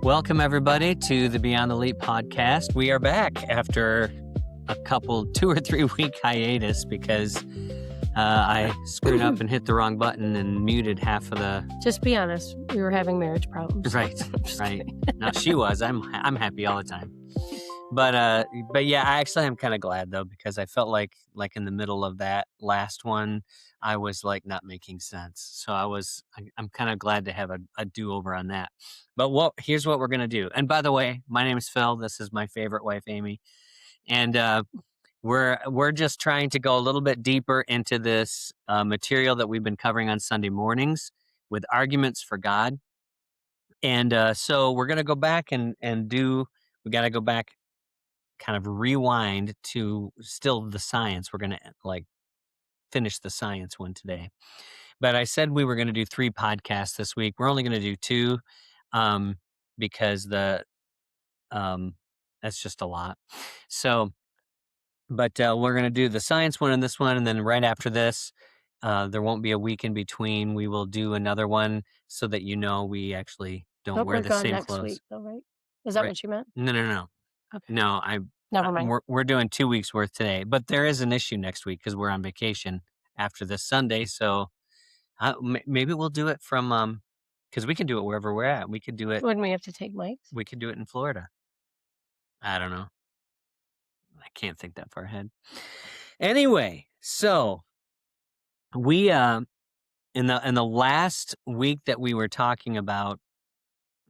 Welcome, everybody, to the Beyond the Leap podcast. We are back after a 2 or 3 week hiatus because I screwed up and hit the wrong button and muted half of the. Just be honest. We were having marriage problems. Right, right. No, she was. I'm happy all the time. But yeah, I actually am kind of glad though, because I felt like in the middle of that last one, I was like not making sense. So I'm kind of glad to have a do-over on that. But here's what we're gonna do. And by the way, my name is Phil. This is my favorite wife, Amy, and we're just trying to go a little bit deeper into this material that we've been covering on Sunday mornings with arguments for God. And so we're gonna go back and do. We got to go back, kind of rewind to still the science. We're going to finish the science one today. But I said we were going to do 3 podcasts this week. We're only going to do 2 because that's just a lot. So, but we're going to do the science one and this one. And then right after this, there won't be a week in between. We will do another one so that we actually don't wear the same next clothes. Week, though, right? Is that what you meant? No. Okay. No, Never mind. We're doing 2 weeks worth today, but there is an issue next week because we're on vacation after this Sunday. So maybe we'll do it from because we can do it wherever we're at. We could do it. Wouldn't we have to take mics? We could do it in Florida. I don't know. I can't think that far ahead. Anyway, so we in the last week that we were talking about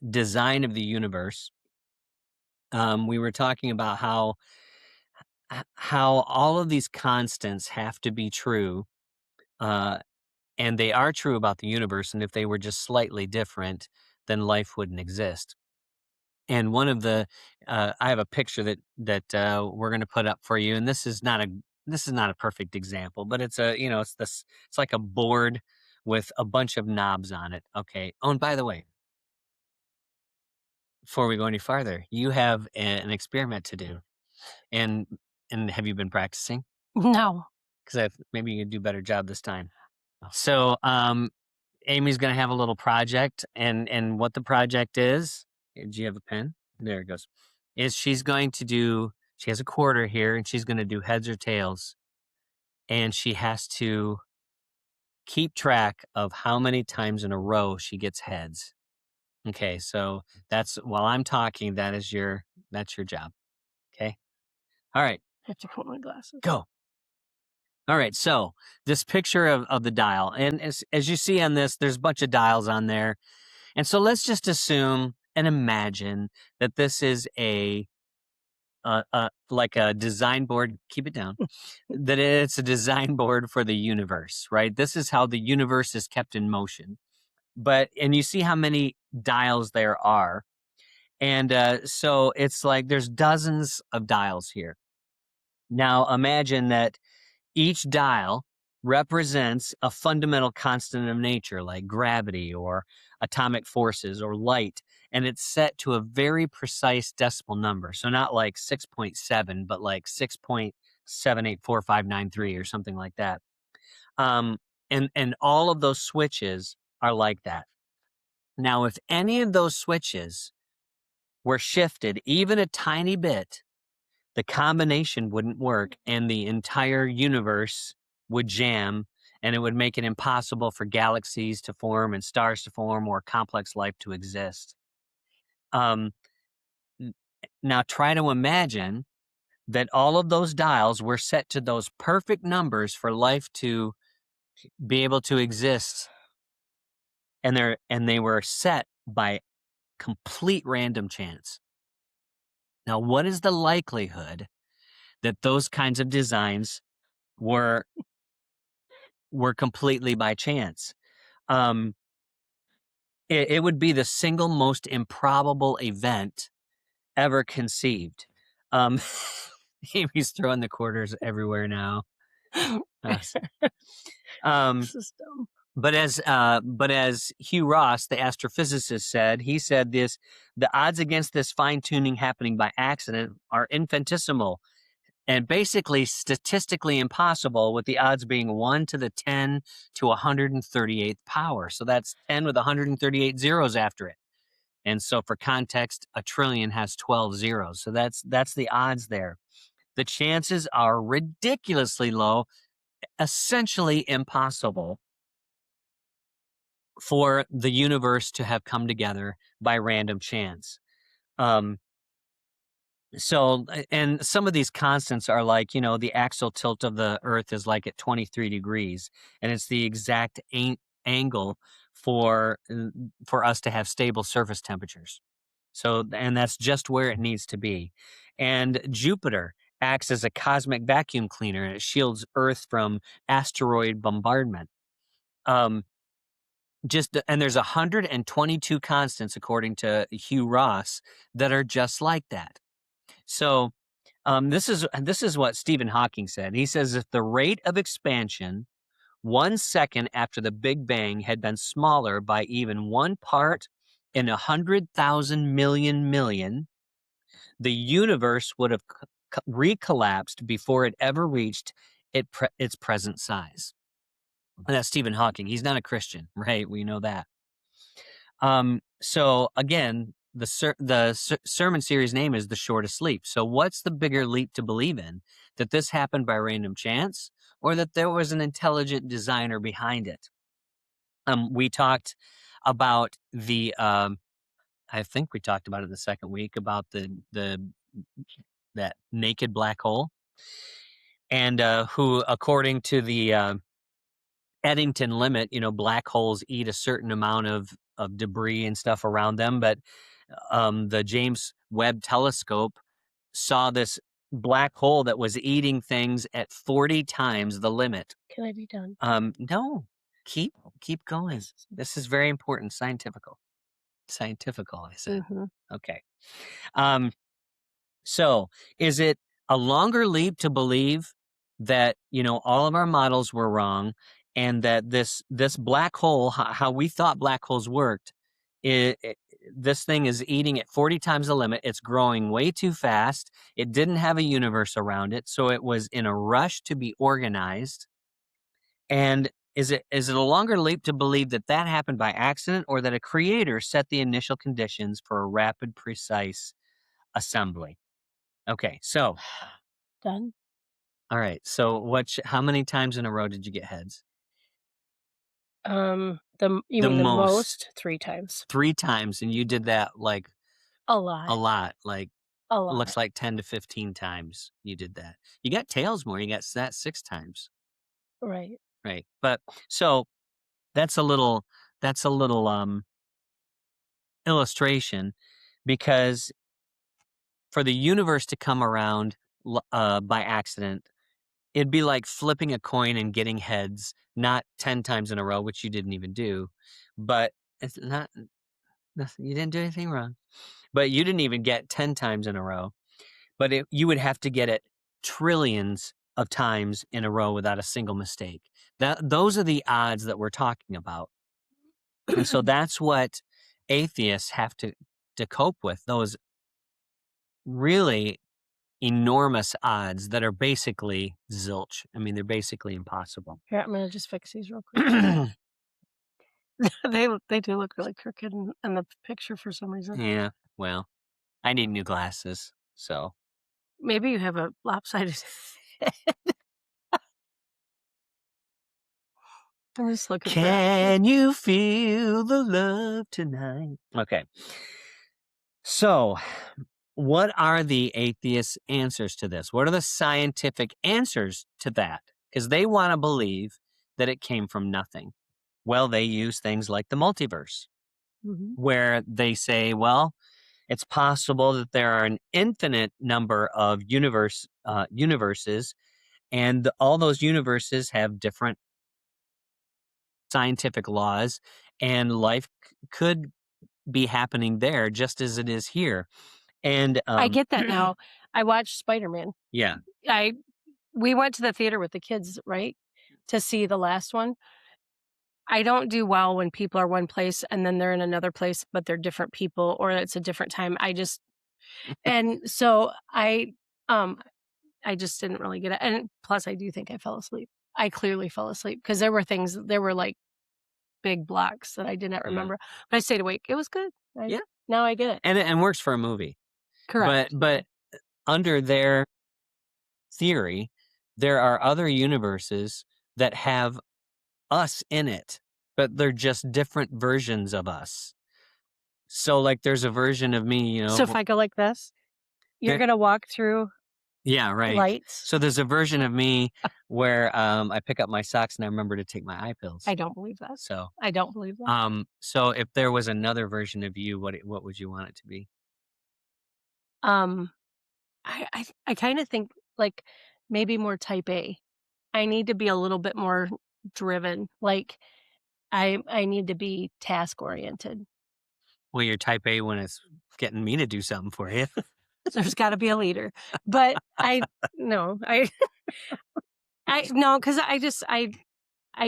design of the universe. We were talking about how all of these constants have to be true, and they are true about the universe. And if they were just slightly different, then life wouldn't exist. And one of the, I have a picture that we're going to put up for you. And this is not a perfect example, but it's it's like a board with a bunch of knobs on it. Okay. Oh, and by the way, before we go any farther, you have an experiment to do. And have you been practicing? No. Because maybe you can do a better job this time. So Amy's going to have a little project. And what the project is, do you have a pen? There it goes. Is she has a quarter here, and she's going to do heads or tails. And she has to keep track of how many times in a row she gets heads. Okay, so while I'm talking, that's your job. Okay. All right. I have to put my glasses. Go. All right. So this picture of the dial, and as you see on this, there's a bunch of dials on there. And so let's just assume and imagine that this is like a design board. Keep it down. That it's a design board for the universe, right? This is how the universe is kept in motion. And you see how many dials there are. And so it's like there's dozens of dials here. Now imagine that each dial represents a fundamental constant of nature, like gravity or atomic forces or light, and it's set to a very precise decimal number. So not like 6.7, but like 6.784593 or something like that. And all of those switches are like that. Now, if any of those switches were shifted even a tiny bit, the combination wouldn't work and the entire universe would jam, and it would make it impossible for galaxies to form and stars to form or complex life to exist. Now try to imagine that all of those dials were set to those perfect numbers for life to be able to exist, and they were set by complete random chance. Now, what is the likelihood that those kinds of designs were completely by chance? It would be the single most improbable event ever conceived. Amy's throwing the quarters everywhere now. This is dumb. But as Hugh Ross, the astrophysicist, said, he said this: the odds against this fine-tuning happening by accident are infinitesimal and basically statistically impossible, with the odds being 1 to the 10 to 138th power. So that's 10 with 138 zeros after it. And so for context, a trillion has 12 zeros. So that's the odds there. The chances are ridiculously low, essentially impossible for the universe to have come together by random chance. And some of these constants are like, the axial tilt of the Earth is like at 23 degrees, and it's the exact angle for us to have stable surface temperatures. So, and that's just where it needs to be. And Jupiter acts as a cosmic vacuum cleaner, and it shields Earth from asteroid bombardment. And there's 122 constants, according to Hugh Ross, that are just like that. So this is what Stephen Hawking said. He says if the rate of expansion 1 second after the Big Bang had been smaller by even 1 part in 100,000 million, the universe would have recollapsed before it ever reached its present size. And that's Stephen Hawking. He's not a Christian, right? We know that. So again, the sermon series name is The Shortest Leap. So what's the bigger leap to believe in? That this happened by random chance, or that there was an intelligent designer behind it? We talked about I think we talked about it the second week about that naked black hole, and who, according to the Eddington limit, black holes eat a certain amount of debris and stuff around them, but the James Webb Telescope saw this black hole that was eating things at 40 times the limit. Can I be done? No, keep going. This is very important. Scientifical, I said. Mm-hmm. Okay. So is it a longer leap to believe that, all of our models were wrong, and that this black hole, how we thought black holes worked, this thing is eating at 40 times the limit. It's growing way too fast. It didn't have a universe around it, so it was in a rush to be organized. And is it a longer leap to believe that happened by accident, or that a creator set the initial conditions for a rapid, precise assembly? Okay, so Done. all right. So how many times in a row did you get heads? You The mean the most. most? 3 times. 3 times, and you did that like A lot. like A it lot. looks like 10 to 15 times you did that. You got tails more. You got that 6 times. Right. Right. But so that's a little illustration, because for the universe to come around by accident, it'd be like flipping a coin and getting heads, not 10 times in a row, which you didn't even do. But it's not nothing. You didn't do anything wrong. But you didn't even get 10 times in a row. But you would have to get it trillions of times in a row without a single mistake. Those are the odds that we're talking about. And so that's what atheists have to cope with, those really enormous odds that are basically zilch. I mean, they're basically impossible. Here, I'm gonna just fix these real quick. They do look really crooked in the picture for some reason. Yeah, well, I need new glasses, so. Maybe you have a lopsided head. I'm just looking Can you feel the love tonight? Okay. So, what are the atheists' answers to this? What are the scientific answers to that? Because they want to believe that it came from nothing. Well, they use things like the multiverse, where they say, well, it's possible that there are an infinite number of universes, and all those universes have different scientific laws, and life could be happening there just as it is here. And I get that now. I watched Spider-Man. Yeah. We went to the theater with the kids, right, to see the last one. I don't do well when people are one place and then they're in another place, but they're different people, or it's a different time. And so I just didn't really get it. And plus, I do think I fell asleep. I clearly fell asleep because there were like big blocks that I did not remember. But I stayed awake. It was good. Yeah. Now I get it. and works for a movie. Correct. But under their theory, there are other universes that have us in it, but they're just different versions of us. So, like, there's a version of me, So if I go like this, you're there gonna walk through yeah, right. lights? So there's a version of me where, I pick up my socks and I remember to take my eye pills. I don't believe that. So, I don't believe that. so if there was another version of you, what would you want it to be? Um, I kinda think, like, maybe more type A. I need to be a little bit more driven, like, I need to be task oriented. Well, you're type A when it's getting me to do something for you. There's gotta be a leader. But I no, I no, 'cause I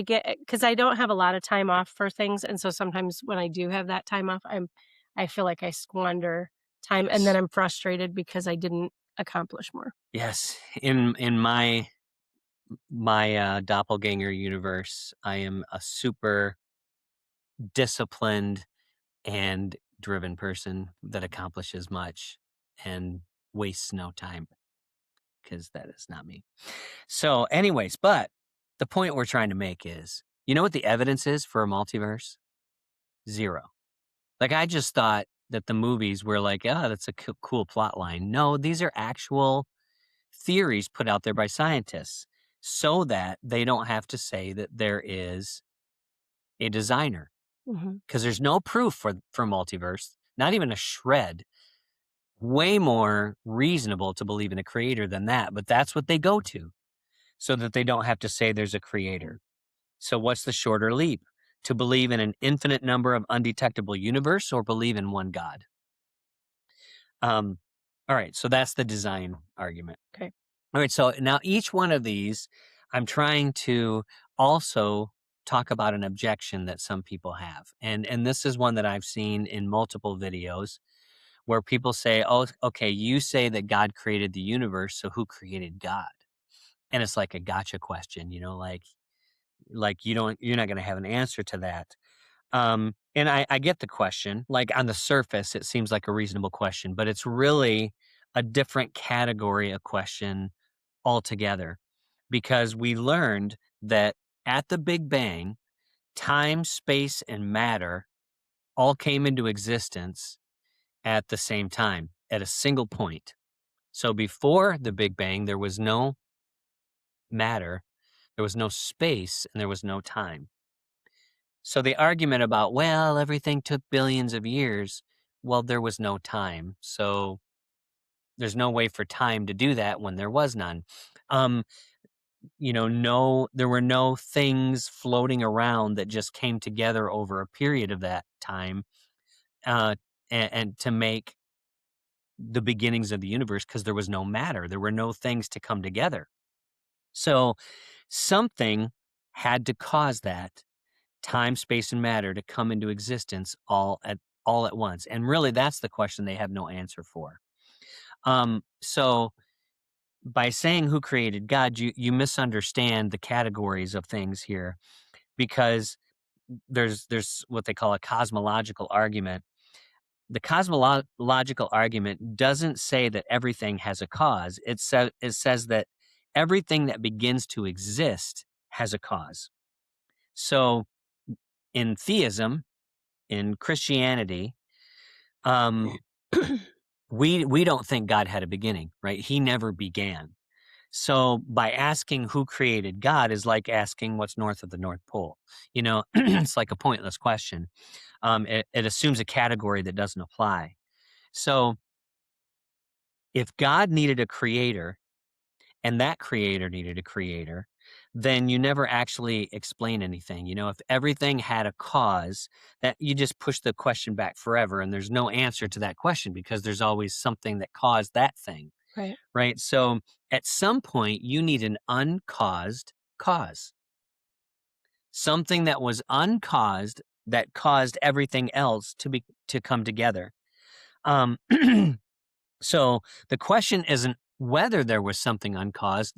get it, 'cause I don't have a lot of time off for things, and so sometimes when I do have that time off, I feel like I squander time, and then Yes. I'm frustrated because I didn't accomplish more. Yes. In my doppelganger universe, I am a super disciplined and driven person that accomplishes much and wastes no time because that is not me. So, anyways, but the point we're trying to make is, you know what the evidence is for a multiverse? Zero. Like, I just thought that the movies were like, oh, that's a cool plot line. No, these are actual theories put out there by scientists so that they don't have to say that there is a designer, Mhm. because there's no proof for multiverse, not even a shred. Way more reasonable to believe in a creator than that, but that's what they go to so that they don't have to say there's a creator. So what's the shorter leap? To believe in an infinite number of undetectable universe or believe in one God? Um, all right, so that's the design argument. Okay. All right, so now each one of these, I'm trying to also talk about an objection that some people have. And this is one that I've seen in multiple videos where people say, "Oh, okay, you say that God created the universe, so who created God?" And it's like a gotcha question, like you're not going to have an answer to that. And I get the question. Like, on the surface, it seems like a reasonable question, but it's really a different category of question altogether, because we learned that at the Big Bang, time, space, and matter all came into existence at the same time, at a single point. So before the Big Bang, there was no matter, there was no space, and there was no time. So the argument about, well, everything took billions of years, well, there was no time. So there's no way for time to do that when there was none. Um, no, there were no things floating around that just came together over a period of that time, uh, and to make the beginnings of the universe, because there was no matter. There were no things to come together. So something had to cause that time, space, and matter to come into existence all at once. And really, that's the question they have no answer for. So by saying who created God, you misunderstand the categories of things here, because there's what they call a cosmological argument. The cosmological argument doesn't say that everything has a cause. It says that everything that begins to exist has a cause. So in theism, in Christianity, um, we don't think God had a beginning, right? He never began. So by asking who created God is like asking what's north of the North Pole. It's like a pointless question. It assumes a category that doesn't apply. So if God needed a creator and that creator needed a creator, then you never actually explain anything. If everything had a cause, that you just push the question back forever and there's no answer to that question because there's always something that caused that thing, Right. right? So at some point, you need an uncaused cause, something that was uncaused that caused everything else to come together. Um, so the question isn't whether there was something uncaused.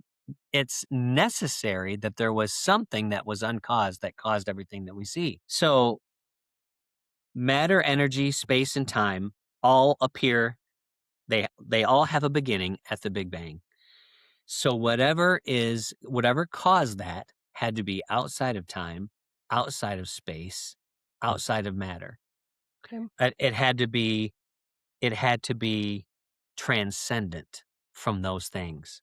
It's necessary that there was something that was uncaused that caused everything that we see. So matter, energy, space, and time all appear. They all have a beginning at the Big Bang. So whatever caused that had to be outside of time, outside of space, outside of matter. Okay. It had to be transcendent from those things.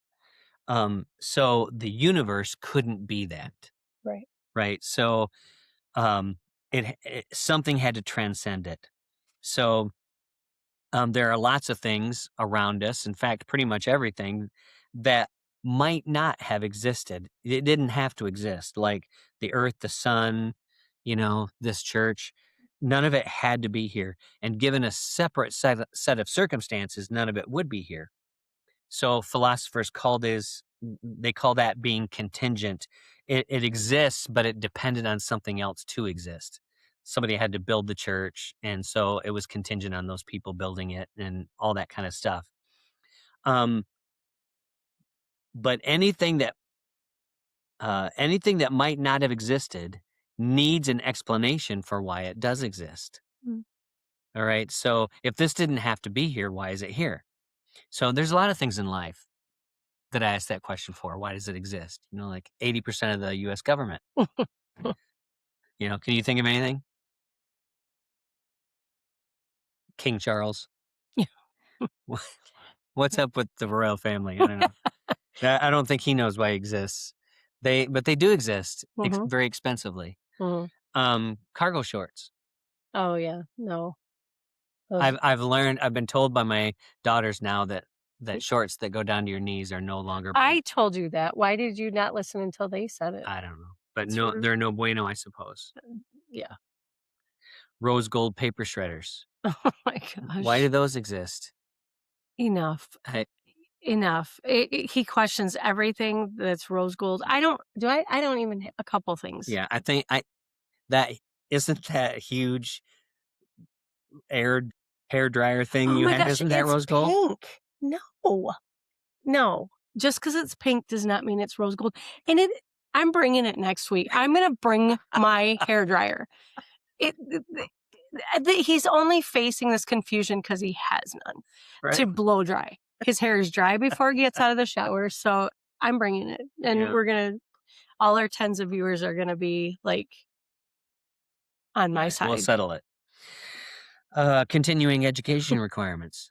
So the universe couldn't be that, Right. right? So something had to transcend it. So there are lots of things around us, in fact, pretty much everything that might not have existed. It didn't have to exist, like the earth, the sun, this church. None of it had to be here. And given a separate set of circumstances, none of it would be here. So philosophers call that being contingent. It exists, but it depended on something else to exist. Somebody had to build the church, and so it was contingent on those people building it and all that kind of stuff. But anything that might not have existed needs an explanation for why it does exist. Mm. All right. So if this didn't have to be here, why is it here? So there's a lot of things in life that I ask that question for. Why does it exist? Like 80% of the U.S. government. Can you think of anything? King Charles. Yeah. What's up with the royal family? I don't know. I don't think he knows why he exists. But they do exist very expensively. Mm-hmm. Cargo shorts. Oh yeah, no. I've been told by my daughters now that shorts that go down to your knees are no longer. I told you that. Why did you not listen until they said it? I don't know, but no, they're no bueno, I suppose. Yeah. Rose gold paper shredders. Oh my gosh. Why do those exist? Enough. Enough. He questions everything that's rose gold. I don't even a couple things. Yeah, I think that isn't that huge hair dryer thing you have. Isn't that rose gold? Pink. No. Just because it's pink does not mean it's rose gold. And I'm bringing it next week. I'm gonna bring my hair dryer. He's only facing this confusion because he has none, right? To blow dry. His hair is dry before he gets out of the shower, so I'm bringing it, and all our tens of viewers are gonna be like on my side. We'll settle it. Continuing education requirements.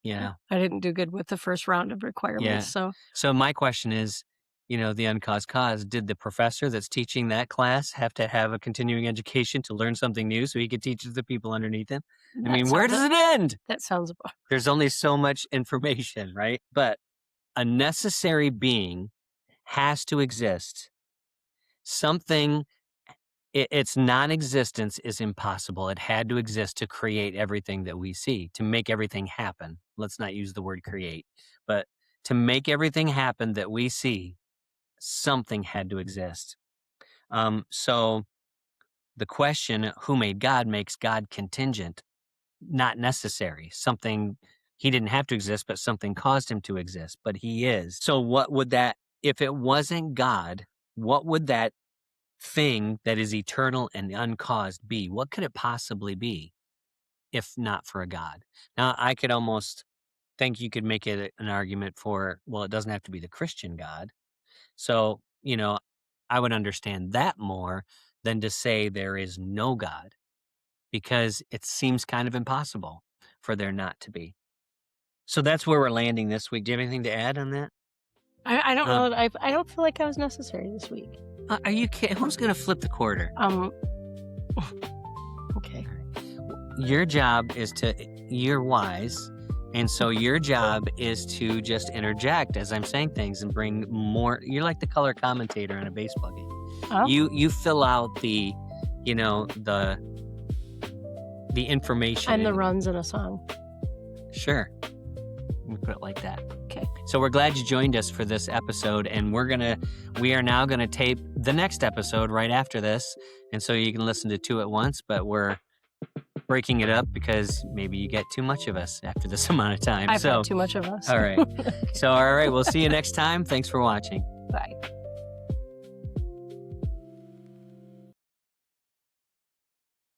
Yeah, I didn't do good with the first round of requirements. Yeah. So my question is, the uncaused cause, did the professor that's teaching that class have to have a continuing education to learn something new so he could teach the people underneath him? Where does it end? That sounds about. There's only so much information, right? But a necessary being has to exist. Something, its non-existence is impossible. It had to exist to create everything that we see, to make everything happen. Let's not use the word create, but to make everything happen that we see, something had to exist. So the question, who made God, makes God contingent, not necessary. Something, he didn't have to exist, but something caused him to exist, but he is. So what would that, if it wasn't God, what would that thing that is eternal and uncaused be? What could it possibly be if not for a God? Now, I could almost think you could make it an argument for, well, it doesn't have to be the Christian God. So, I would understand that more than to say there is no God, because it seems kind of impossible for there not to be. So that's where we're landing this week. Do you have anything to add on that? I don't know. I don't feel like I was necessary this week. Are you kidding? Who's going to flip the quarter? Okay. Your job is you're wise. And so your job is to just interject as I'm saying things and bring more. You're like the color commentator on a baseball game. Oh. You fill out the information. I'm the runs in a song. Sure. We put it like that. Okay. So we're glad you joined us for this episode, and we are now gonna tape the next episode right after this, and so you can listen to two at once, but we're breaking it up because maybe you get too much of us after this amount of time. I've had too much of us. All right. All right. We'll see you next time. Thanks for watching. Bye.